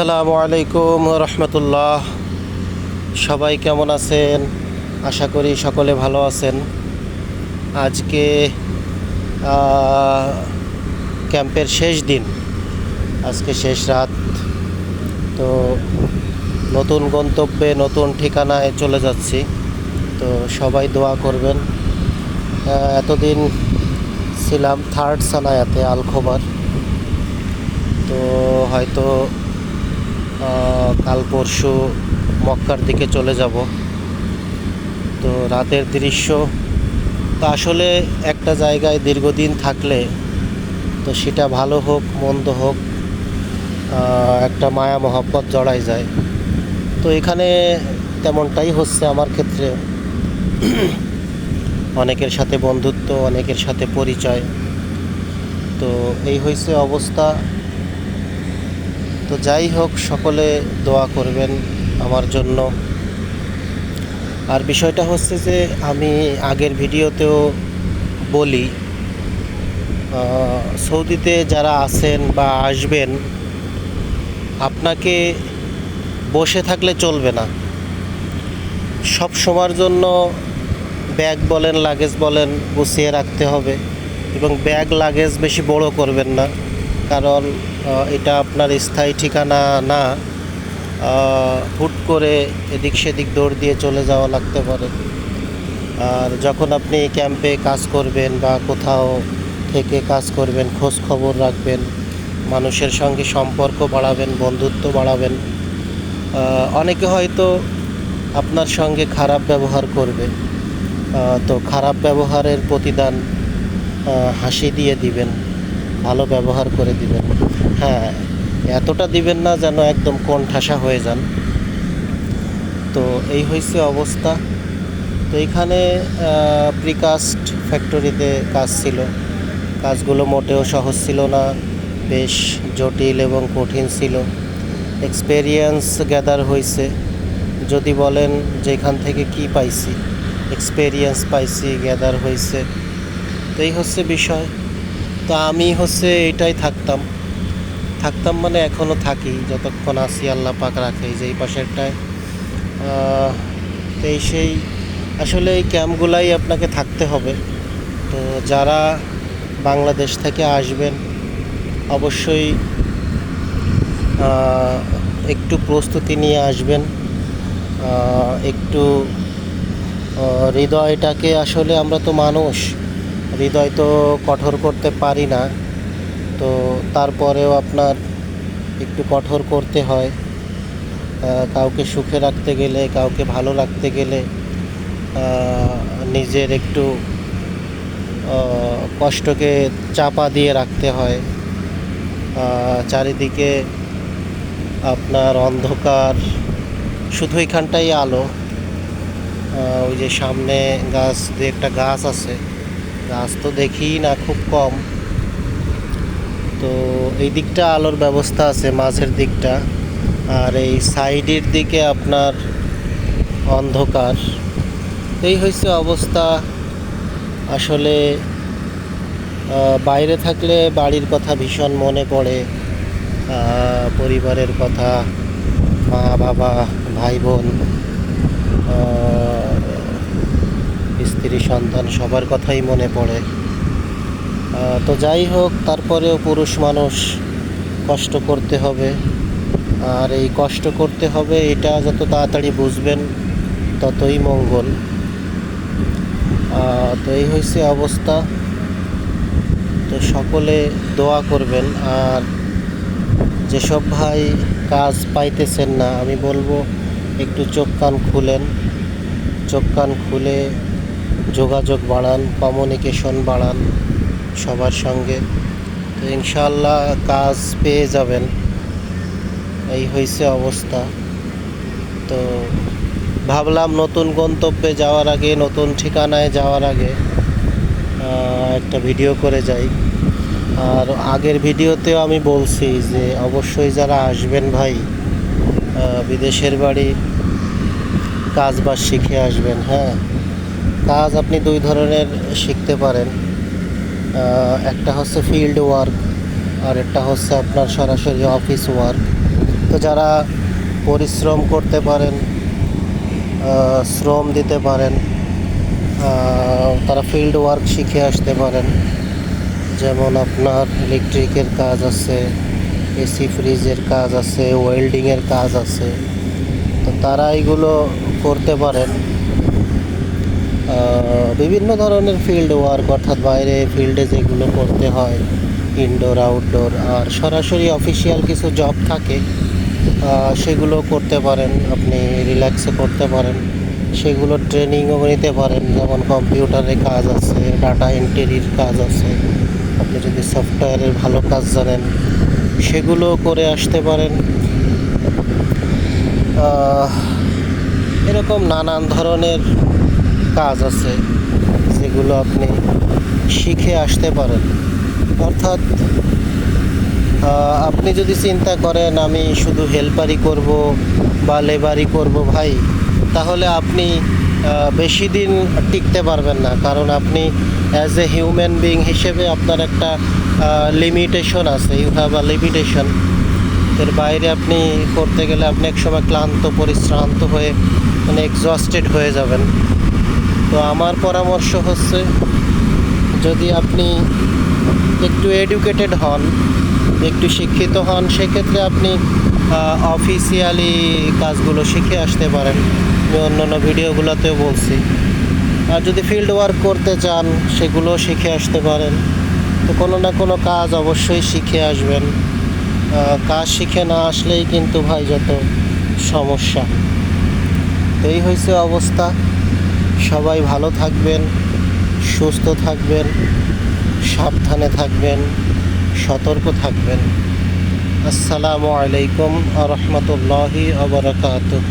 আসসালামু আলাইকুম রহমতুল্লাহ। সবাই কেমন আছেন? আশা করি সকলে ভালো আছেন। আজকে ক্যাম্পের শেষ দিন, আজকে শেষ রাত। তো নতুন গন্তব্যে নতুন ঠিকানায় চলে যাচ্ছি। তো সবাই দোয়া করবেন। এতদিন ছিলাম থার্ড সানায়াতে আল খোবার। তো হয়তো কাল পরশু মক্কার দিকে চলে যাব। তো রাতের দৃশ্য তো আসলে একটা জায়গায় দীর্ঘদিন থাকলে তো সেটা ভালো হোক মন্দ হোক একটা মায়া মহব্বত জড়াই যায়। তো এখানে তেমনটাই হচ্ছে আমার ক্ষেত্রে। অনেকের সাথে বন্ধুত্ব, অনেকের সাথে পরিচয়। তো এই হয়েছে অবস্থা। তো যাই হোক, সকলে দোয়া করবেন আমার জন্য। আর বিষয়টা হচ্ছে যে আমি আগের ভিডিওতেও বলি, সৌদিতে যারা আছেন বা আসবেন, আপনাকে বসে থাকলে চলবে না। সব সময়ের জন্য ব্যাগ বলেন, লাগেজ বলেন, গুছিয়ে রাখতে হবে। এবং ব্যাগ লাগেজ বেশি বড় করবেন না, কারণ এটা আপনার স্থায়ী ঠিকানা না। হুট করে এদিক সেদিক দৌড় দিয়ে চলে যাওয়া লাগতে পারে। আর যখন আপনি ক্যাম্পে কাজ করবেন বা কোথাও থেকে কাজ করবেন, খোঁজ খবর রাখবেন, মানুষের সঙ্গে সম্পর্ক বাড়াবেন, বন্ধুত্ব বাড়াবেন। অনেকে হয়তো আপনার সঙ্গে খারাপ ব্যবহার করবে, তো খারাপ ব্যবহারের প্রতিদান হাসি দিয়ে দিবেন, ভালো ব্যবহার করে দিবেন। হ্যাঁ, এতটা দিবেন না যেন একদম কোণঠাসা হয়ে যান। তো এই হয়েছে অবস্থা। তো এইখানে প্রিকাস্ট ফ্যাক্টরিতে কাজ ছিল। কাজগুলো মোটেও সহজ ছিল না, বেশ জটিল এবং কঠিন ছিল। এক্সপেরিয়েন্স গ্যাদার হয়েছে। যদি বলেন যে এখান থেকে কি পাইছি, এক্সপেরিয়েন্স পাইছি, গ্যাদার হয়েছে। তো এই হচ্ছে বিষয়। তো আমি এইটাই থাকতাম মানে এখনও থাকি, যতক্ষণ আসি আল্লাহ পাক রাখে। যে এই পাশেরটায় তো সেই আসলে এই ক্যাম্পগুলাই আপনাকে থাকতে হবে। তো যারা বাংলাদেশ থেকে আসবেন, অবশ্যই একটু প্রস্তুতি নিয়ে আসবেন। একটু হৃদয়টাকে, আসলে আমরা তো মানুষ, হৃদয় তো কঠোর করতে পারি না। তো তারপরেও আপনার একটু কঠোর করতে হয়। কাউকে সুখে রাখতে গেলে, কাউকে ভালো রাখতে গেলে নিজের একটু কষ্টকে চাপা দিয়ে রাখতে হয়। চারিদিকে আপনার অন্ধকার, শুধু এখানটাই আলো। ওই যে সামনে গাছ, দু একটা গাছ আছে, গাছ তো দেখি না, খুব কম। তো এই দিকটা আলোর ব্যবস্থা আছে, মাঝের দিকটা। আর এই সাইডের দিকে আপনার অন্ধকার। এই হয়েছে অবস্থা। আসলে বাইরে থাকলে বাড়ির কথা ভীষণ মনে পড়ে, পরিবারের কথা, মা বাবা, ভাই বোন, স্ত্রী সন্তান, সবার কথাই মনে পড়ে। তো যাই হোক, তারপরেও পুরুষ মানুষ, কষ্ট করতে হবে। আর এই কষ্ট করতে হবে, এটা যত তাড়াতাড়ি বুঝবেন ততই মঙ্গল। তো এই হয়েছে অবস্থা। তো সকলে দোয়া করবেন। আর যেসব ভাই কাজ পাইতেছেন না, আমি বলবো একটু চোখ কান খুলেন, চোখ কান খুলে যোগাযোগ বাড়ান, কমিউনিকেশন বাড়ান সবার সঙ্গে। তো ইনশাআল্লাহ কাজ পেয়ে যাবেন। এই হয়েছে অবস্থা। তো ভাবলাম নতুন গন্তব্যে যাওয়ার আগে, নতুন ঠিকানায় যাওয়ার আগে একটা ভিডিও করে যাই। আর আগের ভিডিওতেও আমি বলছি যে অবশ্যই যারা আসবেন ভাই, বিদেশের বাড়ি, কাজ বাজ শিখে আসবেন। হ্যাঁ, কাজ আপনি দুই ধরনের শিখতে পারেন। একটা হচ্ছে ফিল্ড ওয়ার্ক, আর একটা হচ্ছে আপনার সরাসরি অফিস ওয়ার্ক। তো যারা পরিশ্রম করতে পারেন, শ্রম দিতে পারেন, তারা ফিল্ড ওয়ার্ক শিখে আসতে পারেন। যেমন আপনার ইলেকট্রিকের কাজ আছে, এসি ফ্রিজের কাজ আছে, ওয়েল্ডিংয়ের কাজ আছে। তো তারা এগুলো করতে পারেন। বিভিন্ন ধরনের ফিল্ড ওয়ার্ক, অর্থাৎ বাইরে ফিল্ডে যেগুলো করতে হয়, ইনডোর আউটডোর, আর সরাসরি অফিসিয়াল কিছু জব থাকে, সেগুলো করতে পারেন। আপনি রিল্যাক্সে করতে পারেন, সেগুলো ট্রেনিংও নিতে পারেন। যেমন কম্পিউটারের কাজ আছে, ডাটা এন্ট্রির কাজ আছে। আপনি যদি সফটওয়্যারের ভালো কাজ জানেন, সেগুলো করে আসতে পারেন। এরকম নানান ধরনের কাজ আছে যেগুলো আপনি শিখে আসতে পারেন। অর্থাৎ আপনি যদি চিন্তা করেন আমি শুধু হেল্পারই করব বা লেবারই করব ভাই, তাহলে আপনি বেশি দিন টিকতে পারবেন না। কারণ আপনি অ্যাজ এ হিউম্যান বিং হিসেবে আপনার একটা লিমিটেশন আছে। You have a limitation. এর বাইরে আপনি করতে গেলে আপনি একসময় ক্লান্ত, পরিশ্রান্ত হয়ে মানে এক্সস্টেড হয়ে যাবেন। তো আমার পরামর্শ হচ্ছে, যদি আপনি একটু এডুকেটেড হন, একটু শিক্ষিত হন, সেক্ষেত্রে আপনি অফিসিয়ালি কাজগুলো শিখে আসতে পারেন। আমি অন্যান্য ভিডিওগুলোতেও বলছি। আর যদি ফিল্ড ওয়ার্ক করতে চান, সেগুলো শিখে আসতে পারেন। তো কোনো না কোনো কাজ অবশ্যই শিখে আসবেন। কাজ শিখে না আসলেই কিন্তু ভাই যত সমস্যা। তো এই হয়েছে অবস্থা। সবাই ভালো থাকবেন, সুস্থ থাকবেন, সাবধানে থাকবেন, সতর্ক থাকবেন। আসসালামু আলাইকুম ওয়া রাহমাতুল্লাহি ওয়া বারাকাতুহু।